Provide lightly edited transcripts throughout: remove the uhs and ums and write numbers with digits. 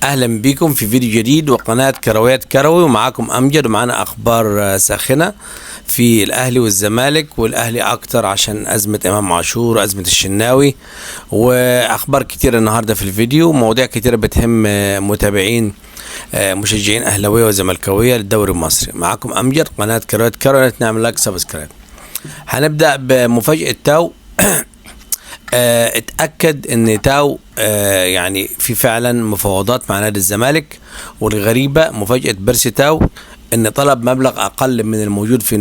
اهلا بكم في فيديو جديد وقناة كرويات كروي، ومعاكم امجد، ومعانا اخبار ساخنة في الاهلي والزمالك، والاهلي اكتر عشان ازمة امام عاشور وازمة الشناوي، واخبار كتير النهاردة في الفيديو، مواضيع كتيرة بتهم متابعين مشجعين اهلاوية وزملكاوية للدوري المصري. معاكم امجد، قناة كرويات كروي، نعمل لايك سبسكرايب. هنبدأ بمفاجأة تاو. اتأكد ان تاو يعني في فعلا مفاوضات مع نادي الزمالك، والغريبة مفاجأة بيرسي تاو ان طلب مبلغ اقل من الموجود في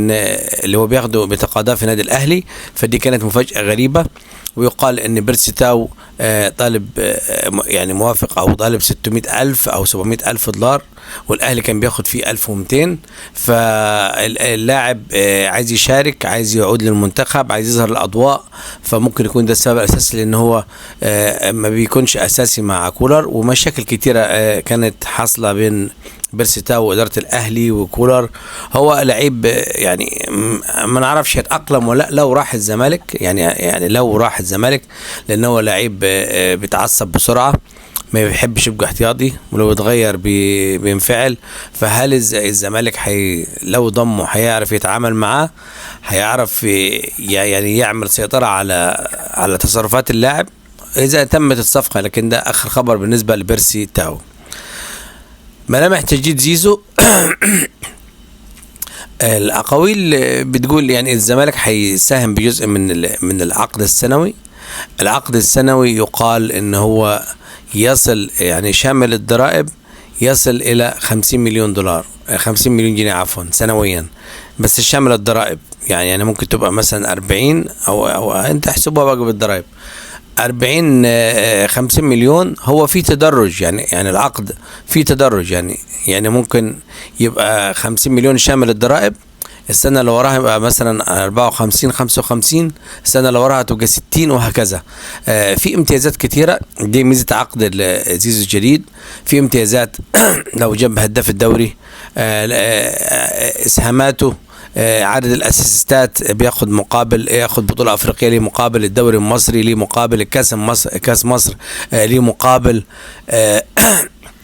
اللي هو بياخده بتقاضاه في نادي الاهلي، فدي كانت مفاجأة غريبة. ويقال ان بيرسي تاو طالب يعني موافق او طالب 600 ألف او 700 ألف دولار، والاهلي كان بياخد فيه 1200. فاللاعب عايز يشارك، عايز يعود للمنتخب، عايز يظهر الاضواء، فممكن يكون ده السبب الاساسي، لان هو ما بيكونش اساسي مع كولر. ومشاكل كتيرة كانت حاصلة بين بيرسي تاو وإدارة الأهلي وكولر. هو لعيب يعني ما نعرفش هيتأقلم ولا لا لو راح الزمالك، يعني لو راح الزمالك، لأن هو لعيب بيتعصب بسرعة، ما بيحبش يبقى احتياطي، ولو اتغير بينفعل. فهل الزمالك لو ضمه هيعرف يتعامل معاه، هيعرف يعني يعمل سيطرة على تصرفات اللاعب إذا تمت الصفقة؟ لكن ده آخر خبر بالنسبة لبيرسي تاو. ملامح تجديد زيزو. الأقاويل بتقول يعني الزمالك هيساهم بجزء من العقد السنوي. العقد السنوي يقال إن هو يصل، يعني شامل الضرائب، يصل إلى 50 مليون دولار، 50 مليون جنيه عفوا سنويا، بس شامل الضرائب. يعني ممكن تبقى مثلا 40 أو أنت احسبها بقى بالضرائب 40 50 مليون. هو في تدرج، يعني العقد في تدرج، يعني ممكن يبقى 50 مليون شامل الضرائب، السنة اللي وراها يبقى مثلا 54 55، السنة اللي وراها تبقى 60، وهكذا. في امتيازات كتيرة، دي ميزة عقد زيزو الجديد. في امتيازات لو جاب هداف الدوري، اسهاماته، عدد الاسيستات بياخد مقابل، ياخد بطولة افريقية ليه مقابل، الدوري المصري ليه مقابل، كاس مصر ليه مقابل،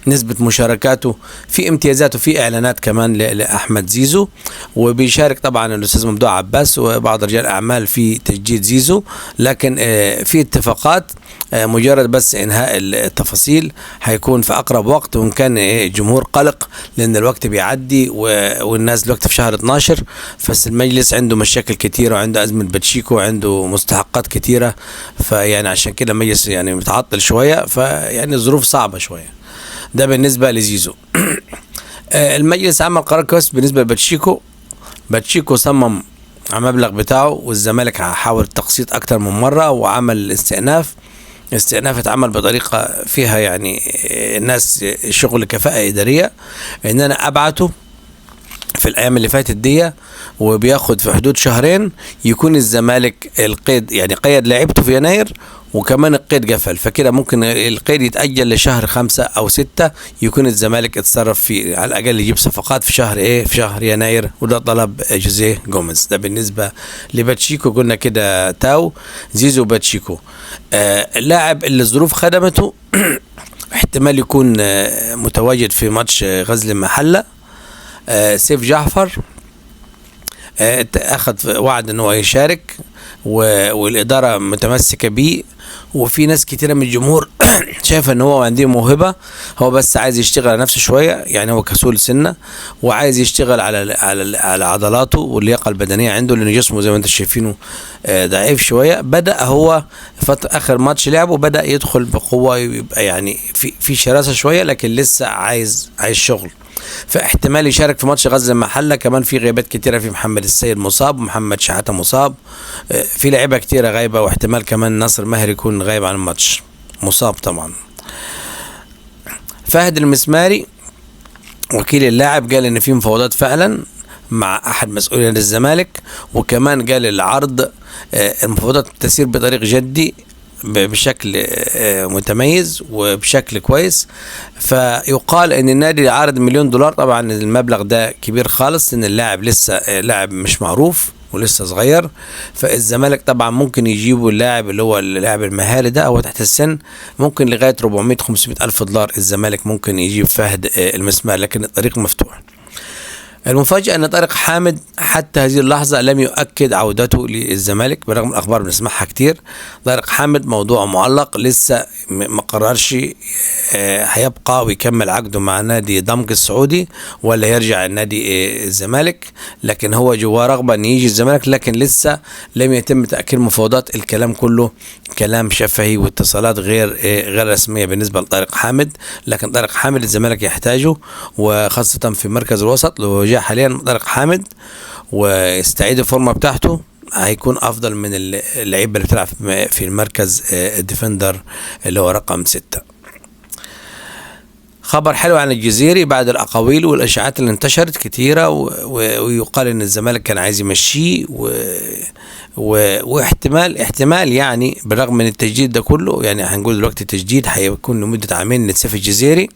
نسبة مشاركاته، في امتيازات وفي اعلانات كمان لاحمد زيزو. وبيشارك طبعا الاستاذ ممدوح عباس وبعض رجال الاعمال في تجديد زيزو، لكن في اتفاقات، مجرد بس انهاء التفاصيل هيكون في اقرب وقت. وان كان الجمهور قلق لان الوقت بيعدي والناس دلوقتي في شهر 12، بس المجلس عنده مشاكل كتيرة، وعنده ازمة باتشيكو، وعنده مستحقات كتيرة، فيعني عشان كده المجلس يعني متعطل شوية، فيعني الظروف صعبة شوية. ده بالنسبة لزيزو. المجلس عمل قرار كويس بالنسبة لباتشيكو. باتشيكو صمم على المبلغ بتاعه، والزمالك حاول التقسيط أكتر من مرة، وعمل استئناف اتعمل بطريقة فيها يعني الناس شغل كفاءة إدارية، إن أنا أبعته في الأيام اللي فاتت دي، وبياخد في حدود شهرين يكون الزمالك القيد، يعني قيد لعبته في يناير، وكمان القيد قفل، فكده ممكن القيد يتأجل لشهر 5 أو 6، يكون الزمالك اتصرف فيه، على الأقل يجيب صفقات في شهر في شهر يناير. وده طلب جوزيه جوميز. ده بالنسبة لباتشيكو. قلنا كده تاو، زيزو، باتشيكو. اللاعب اللي الظروف خدمته احتمال يكون متواجد في ماتش غزل المحلة. سيف جعفر اخذ وعد انه يشارك، والاداره متمسكه بيه، وفي ناس كتيره من الجمهور شايفه ان هو عنده موهبه، هو بس عايز يشتغل على نفسه شويه، يعني هو كسول سنه، وعايز يشتغل على عضلاته واللياقه البدنيه عنده، لان جسمه زي ما انتم شايفينه ضعيف شويه. بدا هو اخر ماتش لعبه بدا يدخل بقوه، يبقى يعني في شراسه شويه، لكن لسه عايز شغل، فاحتمال يشارك في ماتش غزل المحله. كمان في غيابات كتيره، في محمد السيد مصاب، ومحمد شحاته مصاب، في لعيبه كتيره غايبه، واحتمال كمان ناصر ماهر يكون غايب عن الماتش مصاب طبعا. فهد المسماري وكيل اللاعب قال ان في مفاوضات فعلا مع احد مسؤولين الزمالك، وكمان قال العرض المفاوضات تسير بطريق جدي بشكل متميز وبشكل كويس. فيقال ان النادي عارض $1,000,000. طبعا المبلغ ده كبير خالص، ان اللاعب لسه لاعب مش معروف، ولسه صغير. فالزمالك طبعا ممكن يجيبوا اللاعب اللي هو اللاعب المهاري ده هو تحت السن، ممكن لغايه 400 500 الف دولار الزمالك ممكن يجيب فهد المسمار، لكن الطريق مفتوح. المفاجأة أن طارق حامد حتى هذه اللحظة لم يؤكد عودته للزمالك برغم الأخبار بنسمعها كتير. طارق حامد موضوع معلق، لسه ما قررش هيبقى ويكمل عقده مع نادي دمج السعودي ولا يرجع النادي الزمالك، لكن هو جواه رغبة أن يجي الزمالك، لكن لسه لم يتم تأكيد مفاوضات. الكلام كله كلام شفهي واتصالات غير رسمية بالنسبة لطارق حامد، لكن طارق حامد الزمالك يحتاجه، وخاصة في مركز الوسط. لو حاليا طارق حامد ويستعيد الفورمه بتاعته هيكون افضل من اللعيبه اللي بتلعب في المركز الديفندر اللي هو رقم 6. خبر حلو عن الجزيري بعد الاقاويل والاشاعات اللي انتشرت كتيره، ويقال ان الزمالك كان عايز يمشيه، واحتمال يعني بالرغم من التجديد ده كله، يعني هنقول دلوقتي التجديد هيكون لمده عامين لسيف الجزيري،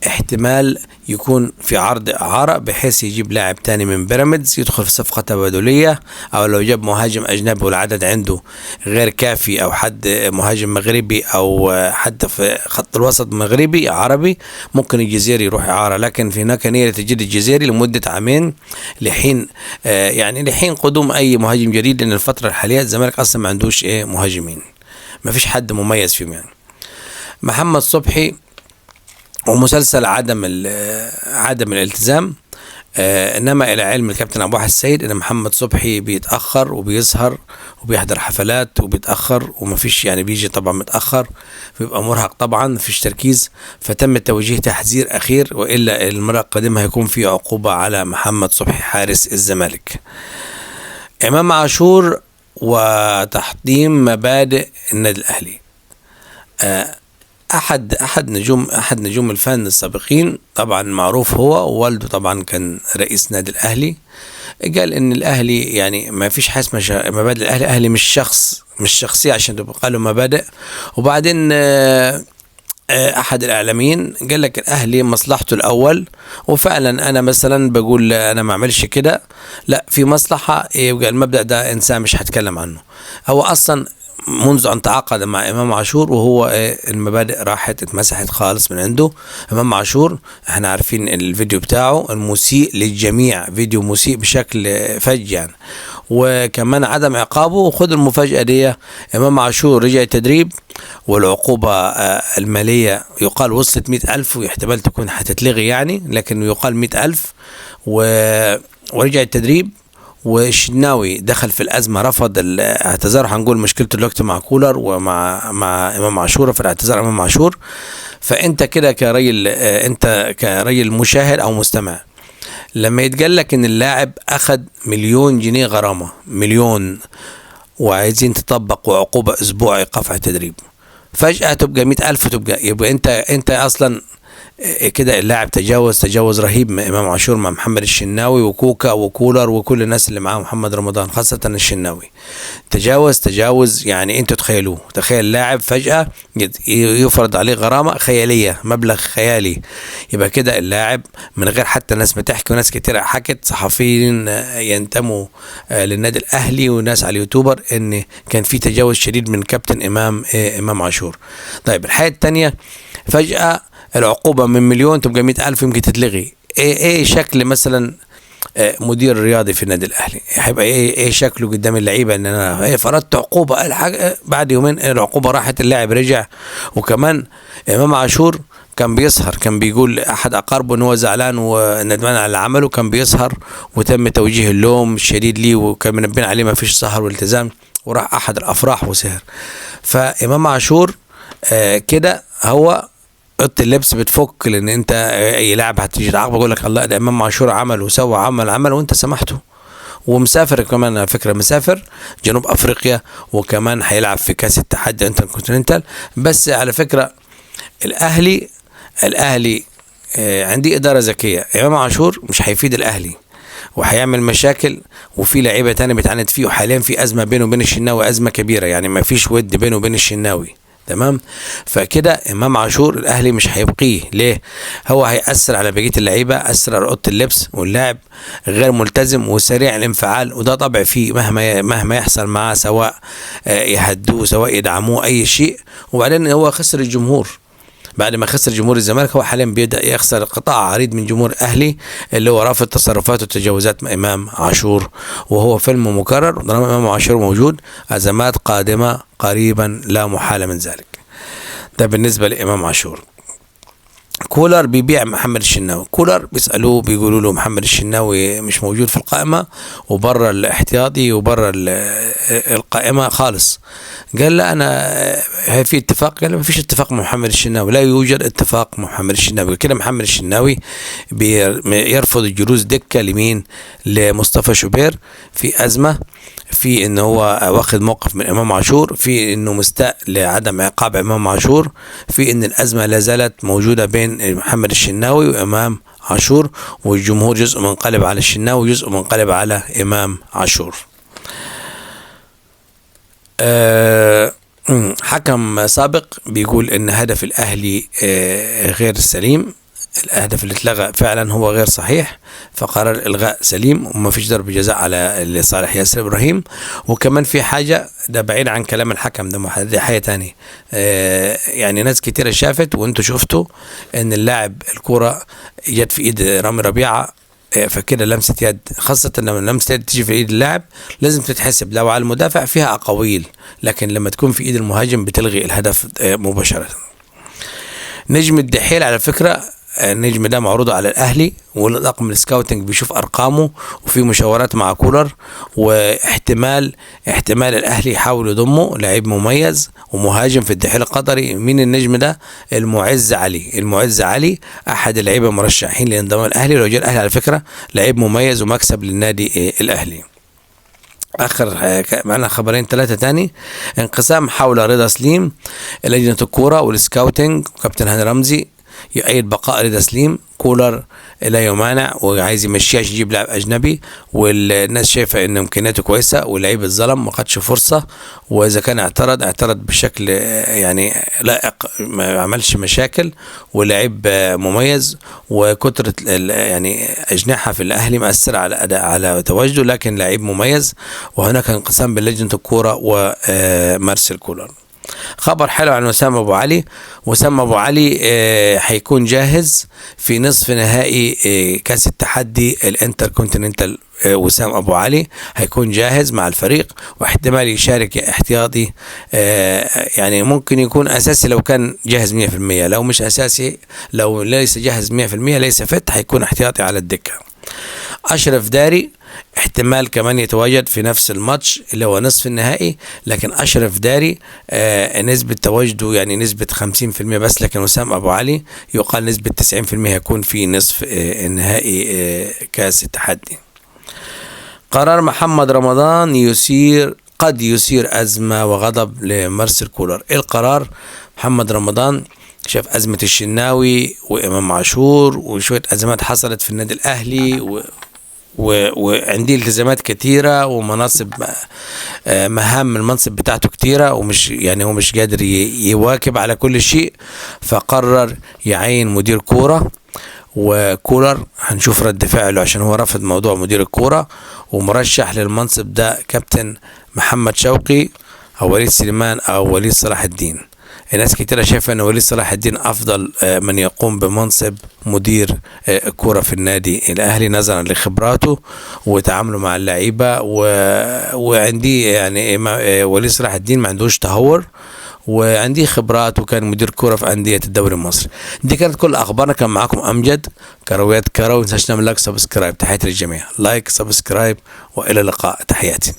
احتمال يكون في عرض اعاره بحيث يجيب لاعب تاني من بيراميدز يدخل في صفقه تبادليه، او لو جاب مهاجم اجنبي والعدد عنده غير كافي، او حد مهاجم مغربي او حد في خط الوسط مغربي عربي، ممكن الجزيري يروح اعاره. لكن في هناك نيه لتجديد الجزيري لمده عامين لحين لحين قدوم اي مهاجم جديد، لان الفتره الحاليه الزمالك اصلا ما عندوش مهاجمين، ما فيش حد مميز فيهم. يعني محمد صبحي ومسلسل عدم الالتزام، انما الى علم الكابتن ابو واحد السيد ان محمد صبحي بيتاخر وبيسهر وبيحضر حفلات وبيتاخر ومفيش، يعني بيجي طبعا متاخر، بيبقى مرهق طبعا، مفيش تركيز، فتم توجيه تحذير اخير، والا المره القادمه هيكون في عقوبه على محمد صبحي حارس الزمالك. امام عاشور وتحطيم مبادئ النادي الاهلي. احد نجوم الفن السابقين طبعا معروف، هو ووالده طبعا كان رئيس نادي الاهلي، قال ان الاهلي يعني ما فيش حاجه اسمها مبادئ الاهلي، الاهلي مش شخصيه عشان تبقى له مبادئ. وبعدين احد الاعلاميين قال لك الاهلي مصلحته الاول، وفعلا انا مثلا بقول انا ما اعملش كده، لا في مصلحه، يبقى المبدأ ده انسان مش هتكلم عنه. هو اصلا منذ ان تعاقد مع امام عاشور وهو المبادئ راحت اتمسحت خالص من عنده. امام عاشور احنا عارفين الفيديو بتاعه المسيء للجميع، فيديو مسيء بشكل فج يعني، وكمان عدم عقابه. وخد المفاجأة دي، امام عاشور رجع التدريب والعقوبة المالية يقال وصلت 100,000، واحتمال تكون هتتلغي يعني، لكن يقال 100,000، ورجع التدريب. والشناوي دخل في الازمه، رفض الاعتذار، هنقول مشكلته دلوقتي مع كولر ومع امام عاشور في الاعتذار امام عاشور. فانت كده كرجل، انت كرجل مشاهد او مستمع، لما يتقال لك ان اللاعب اخذ 1,000,000 جنيه غرامه، 1,000,000 وعايزين تطبق وعقوبه اسبوع ايقاف على التدريب، فجاه تبقى 100,000، يبقى انت اصلا كده اللاعب تجاوز رهيب من امام عاشور مع محمد الشناوي وكوكا وكولر وكل الناس اللي معاه، محمد رمضان خاصة الشناوي، تجاوز يعني. انتوا تخيل لاعب فجأة يفرض عليه غرامة خيالية، مبلغ خيالي، يبقى كده اللاعب من غير حتى ناس بتحكي وناس كتير حكت، صحفيين ينتموا للنادي الاهلي وناس على اليوتيوبر، ان كان في تجاوز شديد من كابتن امام عاشور. طيب الحاجة التانية، فجأة العقوبة من 1,000,000 تبقى 100,000 يمكن تتلغي. ايه شكل مثلا مدير رياضي في النادي الاهلي هيبقى ايه شكله قدام اللعيبه؟ ان انا فرضت عقوبة، الحاجة بعد يومين العقوبة راحت، اللاعب رجع. وكمان امام عاشور كان بيسهر، كان بيقول احد اقاربه ان هو زعلان وندمان على اللي عمله، كان بيسهر وتم توجيه اللوم الشديد ليه، وكان منبين عليه ما فيش سهر والتزام، وراح احد الافراح وسهر. فامام عاشور كده هو اوضه اللبس بتفك، لان انت اي لاعب هتيجي تعاقبه يقول لك الله ده امام عاشور عمل وسوى عمل وانت سمحته، ومسافر كمان على فكره، مسافر جنوب افريقيا، وكمان هيلعب في كاس التحدي انتركونتيننتال. بس على فكره الاهلي عندي اداره ذكيه، امام عاشور مش هيفيد الاهلي وهيعمل مشاكل، وفي لعيبه تاني بتعاند فيه، وحاليا في ازمه بينه وبين الشناوي، ازمه كبيره يعني، ما فيش ود بينه وبين الشناوي، تمام. فكده امام عاشور الاهلي مش هيبقيه. ليه؟ هو هيأثر على بقيه اللعيبه، اثر على اوضه اللبس، واللاعب غير ملتزم وسريع الانفعال، وده طبع فيه مهما يحصل معاه، سواء يهدوه سواء يدعموه اي شيء. وبعدين هو خسر الجمهور، بعد ما خسر جمهور الزمالك هو حاليا بيبدا يخسر قطاع عريض من جمهور الاهلي اللي هو رافض تصرفات وتجاوزات امام عاشور، وهو فيلم مكرر. طالما امام عاشور موجود ازمات قادمه قريبا لا محاله من ذلك. ده بالنسبه لامام عاشور. كولر بيبيع محمد الشناوي. كولر بيسألوه بيقولوا له محمد الشناوي مش موجود في القائمة وبره الاحتياطي وبره القائمة خالص. قال لا أنا هي في اتفاق. قال ما فيش اتفاق مع محمد الشناوي، لا يوجد اتفاق مع محمد الشناوي. كده محمد الشناوي يرفض الجلوس دكة لمين؟ لمصطفى شوبير في أزمة، في انه هو واخد موقف من امام عاشور، في انه مستاء لعدم عقاب امام عاشور، في ان الازمه لا زالت موجوده بين محمد الشناوي وامام عاشور، والجمهور جزء منقلب على الشناوي وجزء منقلب على امام عاشور. حكم سابق بيقول ان هدف الاهلي غير سليم، الهدف اللي اتلغى فعلا هو غير صحيح، فقرر الغاء سليم وما فيش ضرب جزاء على لصالح ياسر ابراهيم. وكمان في حاجه، ده بعيد عن كلام الحكم، ده حاجه تانية. يعني ناس كتيره شافت وانتوا شفتوا ان اللاعب الكره جت في ايد رامي ربيعه، فكده لمسه يد، خاصه لما لمسه يد تيجي في ايد اللاعب لازم تتحسب. لو على المدافع فيها اقاويل، لكن لما تكون في ايد المهاجم بتلغي الهدف مباشره. نجم الدحيل على فكره، النجم ده معروض على الاهلي، والطاقم السكاوتنج بيشوف ارقامه، وفي مشاورات مع كولر، واحتمال الاهلي يحاول يضمه. لعيب مميز ومهاجم في الدحيل القطري. مين النجم ده؟ المعز علي احد اللعيبه المرشحين لانضمام الاهلي. لو جاء الاهلي على فكره لعيب مميز ومكسب للنادي الاهلي. اخر معنا خبرين 3 تاني. انقسام حول رضا سليم، لجنه الكوره والسكاوتنج وكابتن هاني رمزي يؤيد بقاء رضا سليم. كولر لا يمانع وعايز يمشيه عشان يجيب لاعب اجنبي، والناس شايفه ان امكانياته كويسه، واللعيب اتظلم ما خدش فرصه، واذا كان اعترض بشكل يعني لائق، ما عملش مشاكل، ولاعيب مميز، وكتره يعني اجنحه في الاهلي مأثر على اداء على تواجده، لكن لعيب مميز. وهناك انقسام بين لجنه الكوره ومارسيل كولر. خبر حلو عن وسام ابو علي. وسام ابو علي هيكون جاهز في نصف نهائي كاس التحدي الانتر كونتيننتال. وسام ابو علي هيكون جاهز مع الفريق، واحتمال يشارك احتياطي، يعني ممكن يكون اساسي لو كان جاهز 100%. لو مش اساسي، لو ليس جاهز 100% ليس فت، هيكون احتياطي على الدكه. أشرف داري احتمال كمان يتواجد في نفس الماتش اللي هو نصف النهائي، لكن أشرف داري نسبة تواجده يعني نسبة 50% بس، لكن وسام أبو علي يقال نسبة 90% يكون في نصف النهائي كأس التحدي. قرار محمد رمضان قد يثير أزمة وغضب لمارسيل كولر. القرار محمد رمضان شاف أزمة الشناوي وإمام عاشور وشوية أزمات حصلت في النادي الأهلي، وعندي التزامات كتيرة ومناصب، مهام المنصب بتاعته كتيرة، ومش يعني هو مش قادر يواكب على كل شيء، فقرر يعين مدير كورة. وكولر هنشوف رد فعله عشان هو رفض موضوع مدير الكورة، ومرشح للمنصب ده كابتن محمد شوقي أو وليد سليمان أو وليد صلاح الدين. الناس كتيرة شايفة ان وليد صلاح الدين افضل من يقوم بمنصب مدير كرة في النادي الاهلي نظرا لخبراته وتعامله مع اللعيبة، وعندي يعني وليد صلاح الدين ما عندوش تهور، وعندي خبرات، وكان مدير كرة في أندية الدوري المصري. دي كانت كل أخبارنا. كان معاكم أمجد كرويات كرو. متنساش نعمل لايك سبسكرايب. تحياتي للجميع. لايك سبسكرايب وإلى اللقاء. تحياتي.